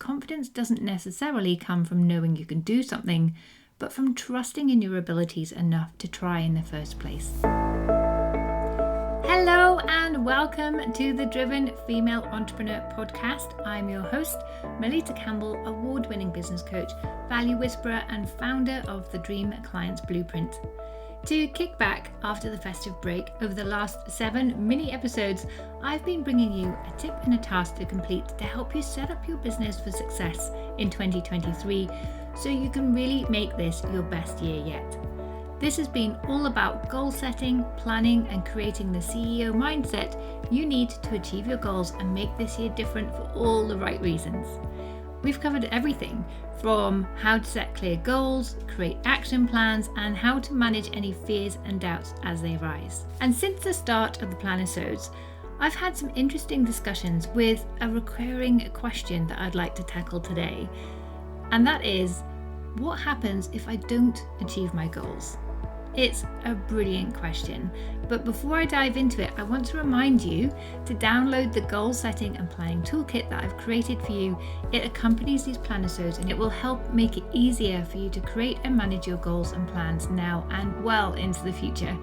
confidence doesn't necessarily come from knowing you can do something, but from trusting in your abilities enough to try in the first place. Hello and welcome to the Driven Female Entrepreneur Podcast. I'm your host, Melitta Campbell, award-winning business coach, value whisperer and founder of the Dream Clients Blueprint. To kick back after the festive break, over the last 7 mini episodes, I've been bringing you a tip and a task to complete to help you set up your business for success in 2023 so you can really make this your best year yet. This has been all about goal setting, planning and creating the CEO mindset you need to achieve your goals and make this year different for all the right reasons. We've covered everything from how to set clear goals, create action plans, and how to manage any fears and doubts as they arise. And since the start of the Planisodes, I've had some interesting discussions with a recurring question that I'd like to tackle today. And that is, what happens if I don't achieve my goals? It's a brilliant question, but before I dive into it, I want to remind you to download the goal setting and planning toolkit that I've created for you. It accompanies these Planisodes and it will help make it easier for you to create and manage your goals and plans now and well into the future.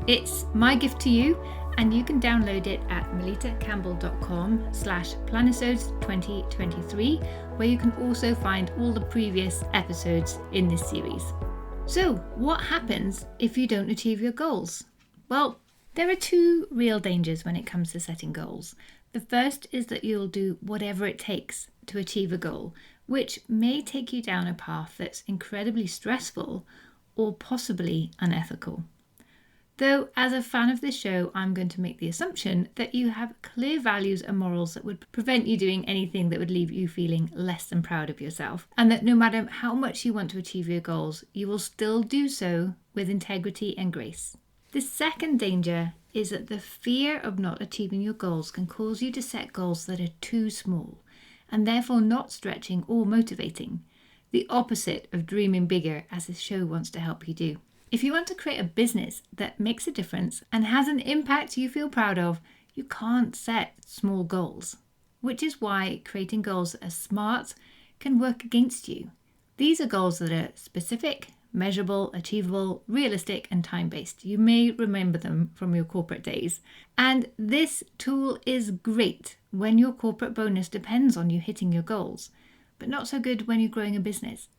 It's my gift to you, and you can download it at melittacampbell.com/Planisodes2023, where you can also find all the previous episodes in this series. So, what happens if you don't achieve your goals? Well, there are 2 real dangers when it comes to setting goals. The first is that you'll do whatever it takes to achieve a goal, which may take you down a path that's incredibly stressful or possibly unethical. Though, as a fan of this show, I'm going to make the assumption that you have clear values and morals that would prevent you doing anything that would leave you feeling less than proud of yourself, and that no matter how much you want to achieve your goals, you will still do so with integrity and grace. The second danger is that the fear of not achieving your goals can cause you to set goals that are too small, and therefore not stretching or motivating, the opposite of dreaming bigger, as this show wants to help you do. If you want to create a business that makes a difference and has an impact you feel proud of, you can't set small goals, which is why creating goals that are smart can work against you. These are goals that are specific, measurable, achievable, realistic, and time-based. You may remember them from your corporate days. And this tool is great when your corporate bonus depends on you hitting your goals, but not so good when you're growing a business.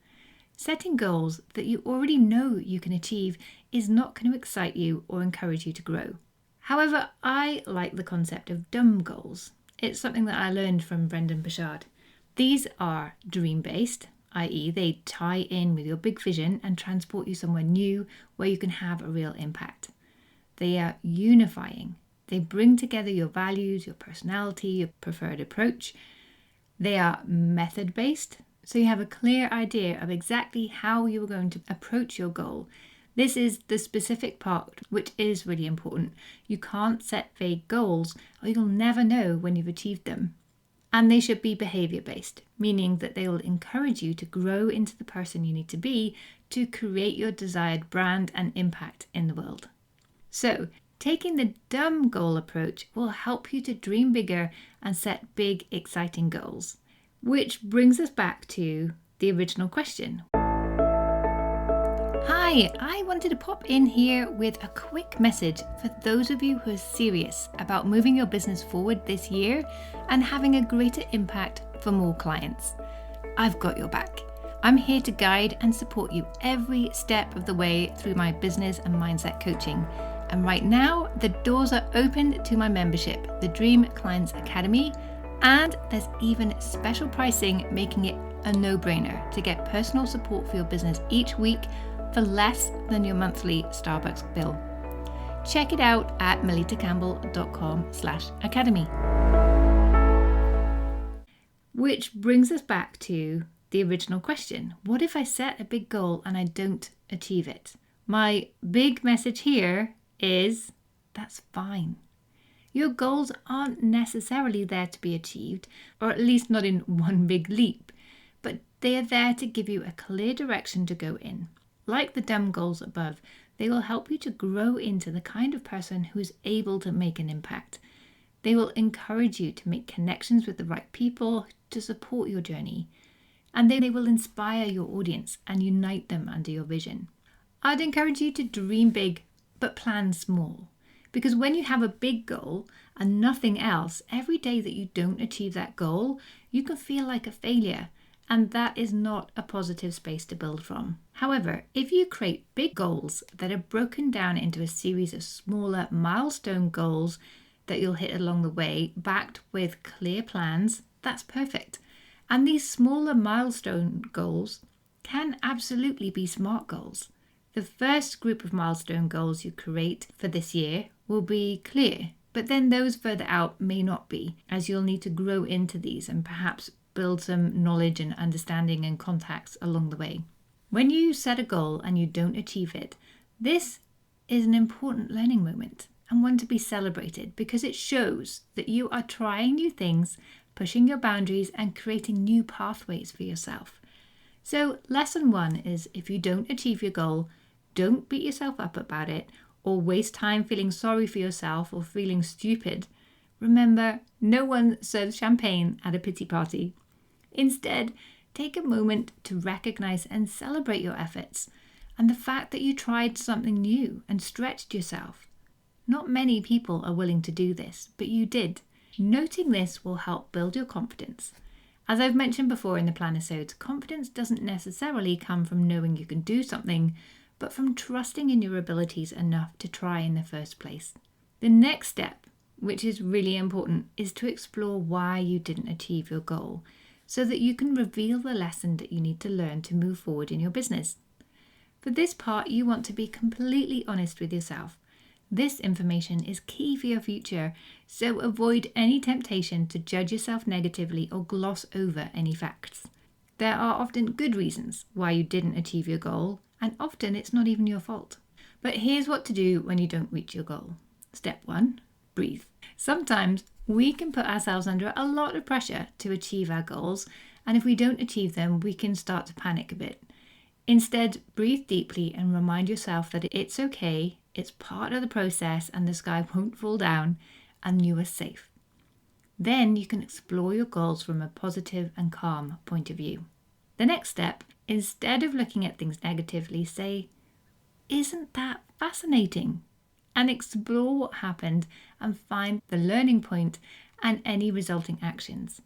Setting goals that you already know you can achieve is not going to excite you or encourage you to grow. However, I like the concept of dumb goals. It's something that I learned from Brendan Burchard. These are dream-based, i.e. they tie in with your big vision and transport you somewhere new where you can have a real impact. They are unifying. They bring together your values, your personality, your preferred approach. They are method-based. So you have a clear idea of exactly how you are going to approach your goal. This is the specific part which is really important. You can't set vague goals or you'll never know when you've achieved them. And they should be behavior-based, meaning that they will encourage you to grow into the person you need to be to create your desired brand and impact in the world. So, taking the dumb goal approach will help you to dream bigger and set big, exciting goals. Which brings us back to the original question. Hi, I wanted to pop in here with a quick message for those of you who are serious about moving your business forward this year and having a greater impact for more clients. I've got your back. I'm here to guide and support you every step of the way through my business and mindset coaching. And right now, the doors are open to my membership, the Dream Clients Academy. And there's even special pricing, making it a no-brainer to get personal support for your business each week for less than your monthly Starbucks bill. Check it out at melittacampbell.com/academy. Which brings us back to the original question. What if I set a big goal and I don't achieve it? My big message here is that's fine. Your goals aren't necessarily there to be achieved, or at least not in one big leap, but they are there to give you a clear direction to go in. Like the dumb goals above, they will help you to grow into the kind of person who is able to make an impact. They will encourage you to make connections with the right people to support your journey. And they will inspire your audience and unite them under your vision. I'd encourage you to dream big, but plan small. Because when you have a big goal and nothing else, every day that you don't achieve that goal, you can feel like a failure. And that is not a positive space to build from. However, if you create big goals that are broken down into a series of smaller milestone goals that you'll hit along the way, backed with clear plans, that's perfect. And these smaller milestone goals can absolutely be SMART goals. The first group of milestone goals you create for this year will be clear, but then those further out may not be, as you'll need to grow into these and perhaps build some knowledge and understanding and contacts along the way. When you set a goal and you don't achieve it, this is an important learning moment and one to be celebrated because it shows that you are trying new things, pushing your boundaries and creating new pathways for yourself. So lesson 1 is if you don't achieve your goal, don't beat yourself up about it or waste time feeling sorry for yourself or feeling stupid. Remember, no one serves champagne at a pity party. Instead, take a moment to recognize and celebrate your efforts and the fact that you tried something new and stretched yourself. Not many people are willing to do this, but you did. Noting this will help build your confidence. As I've mentioned before in the Planisodes, confidence doesn't necessarily come from knowing you can do something, but from trusting in your abilities enough to try in the first place. The next step, which is really important, is to explore why you didn't achieve your goal, so that you can reveal the lesson that you need to learn to move forward in your business. For this part, you want to be completely honest with yourself. This information is key for your future, so avoid any temptation to judge yourself negatively or gloss over any facts. There are often good reasons why you didn't achieve your goal, and often it's not even your fault. But here's what to do when you don't reach your goal. Step 1, breathe. Sometimes we can put ourselves under a lot of pressure to achieve our goals, and if we don't achieve them, we can start to panic a bit. Instead, breathe deeply and remind yourself that it's okay, it's part of the process, and the sky won't fall down, and you are safe. Then you can explore your goals from a positive and calm point of view. The next step, instead of looking at things negatively, say, "Isn't that fascinating?" and explore what happened and find the learning point and any resulting actions.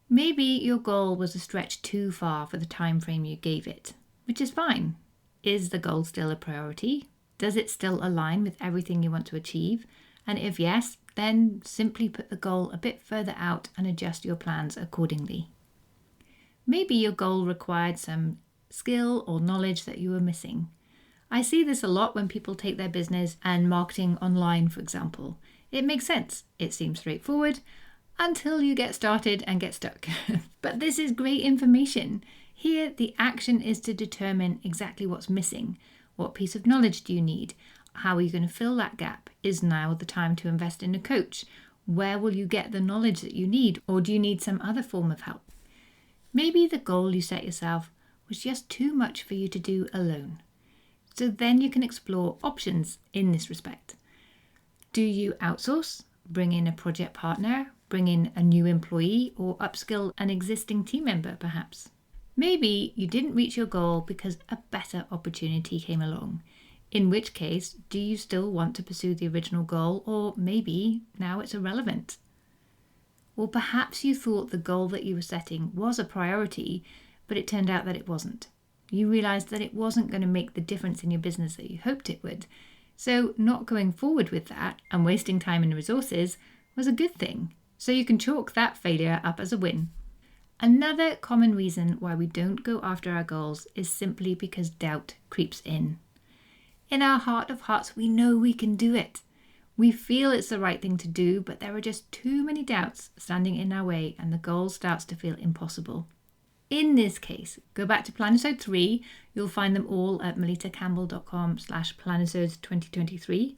Maybe your goal was a stretch too far for the time frame you gave it, which is fine. Is the goal still a priority? Does it still align with everything you want to achieve? And if yes, then simply put the goal a bit further out and adjust your plans accordingly. Maybe your goal required some skill or knowledge that you were missing. I see this a lot when people take their business and marketing online, for example. It makes sense. It seems straightforward until you get started and get stuck. But this is great information. Here, the action is to determine exactly what's missing. What piece of knowledge do you need? How are you going to fill that gap? Is now the time to invest in a coach? Where will you get the knowledge that you need? Or do you need some other form of help? Maybe the goal you set yourself was just too much for you to do alone. So then you can explore options in this respect. Do you outsource, bring in a project partner, bring in a new employee, or upskill an existing team member perhaps? Maybe you didn't reach your goal because a better opportunity came along. In which case, do you still want to pursue the original goal, or maybe now it's irrelevant? Or perhaps you thought the goal that you were setting was a priority, but it turned out that it wasn't. You realized that it wasn't going to make the difference in your business that you hoped it would. So not going forward with that and wasting time and resources was a good thing. So you can chalk that failure up as a win. Another common reason why we don't go after our goals is simply because doubt creeps in. In our heart of hearts, we know we can do it. We feel it's the right thing to do, but there are just too many doubts standing in our way and the goal starts to feel impossible. In this case, go back to Planisode 3. You'll find them all at melittacampbell.com/planisodes2023.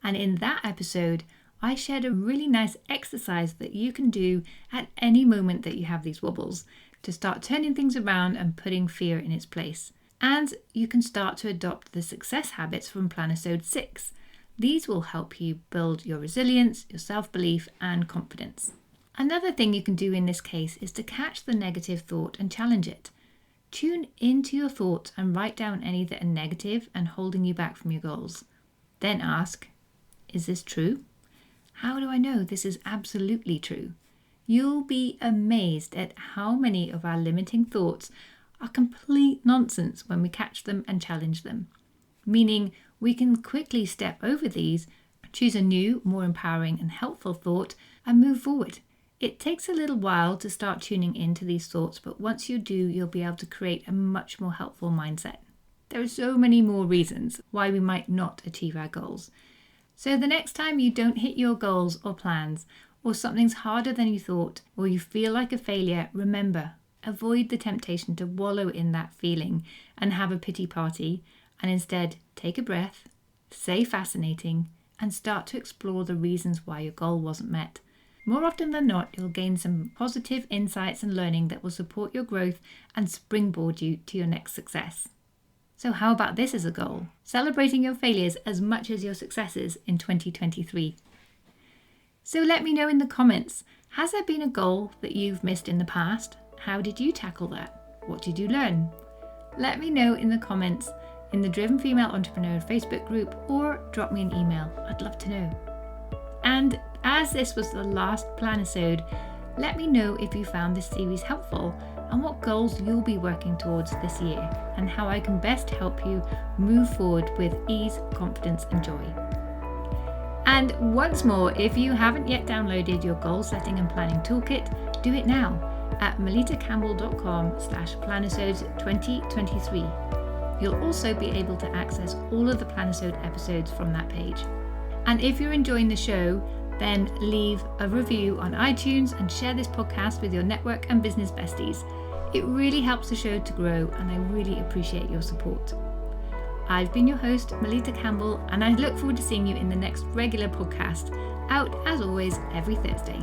And in that episode, I shared a really nice exercise that you can do at any moment that you have these wobbles to start turning things around and putting fear in its place. And you can start to adopt the success habits from Planisode 6. These will help you build your resilience, your self-belief, and confidence. Another thing you can do in this case is to catch the negative thought and challenge it. Tune into your thoughts and write down any that are negative and holding you back from your goals. Then ask, is this true? How do I know this is absolutely true? You'll be amazed at how many of our limiting thoughts are complete nonsense when we catch them and challenge them. Meaning we can quickly step over these, choose a new, more empowering and helpful thought, and move forward. It takes a little while to start tuning into these thoughts, but once you do, you'll be able to create a much more helpful mindset. There are so many more reasons why we might not achieve our goals. So the next time you don't hit your goals or plans, or something's harder than you thought, or you feel like a failure, remember, avoid the temptation to wallow in that feeling and have a pity party, and instead take a breath, say fascinating, and start to explore the reasons why your goal wasn't met. More often than not, you'll gain some positive insights and learning that will support your growth and springboard you to your next success. So how about this as a goal? Celebrating your failures as much as your successes in 2023. So let me know in the comments, has there been a goal that you've missed in the past? How did you tackle that? What did you learn? Let me know in the comments in the Driven Female Entrepreneur Facebook group, or drop me an email. I'd love to know. And as this was the last Planisode, let me know if you found this series helpful and what goals you'll be working towards this year, and how I can best help you move forward with ease, confidence and joy. And once more, if you haven't yet downloaded your goal setting and planning toolkit, do it now at melittacampbell.com/Planisodes 2023. You'll also be able to access all of the Planisode episodes from that page. And if you're enjoying the show, then leave a review on iTunes and share this podcast with your network and business besties. It really helps the show to grow, and I really appreciate your support. I've been your host, Melitta Campbell, and I look forward to seeing you in the next regular podcast, out as always every Thursday.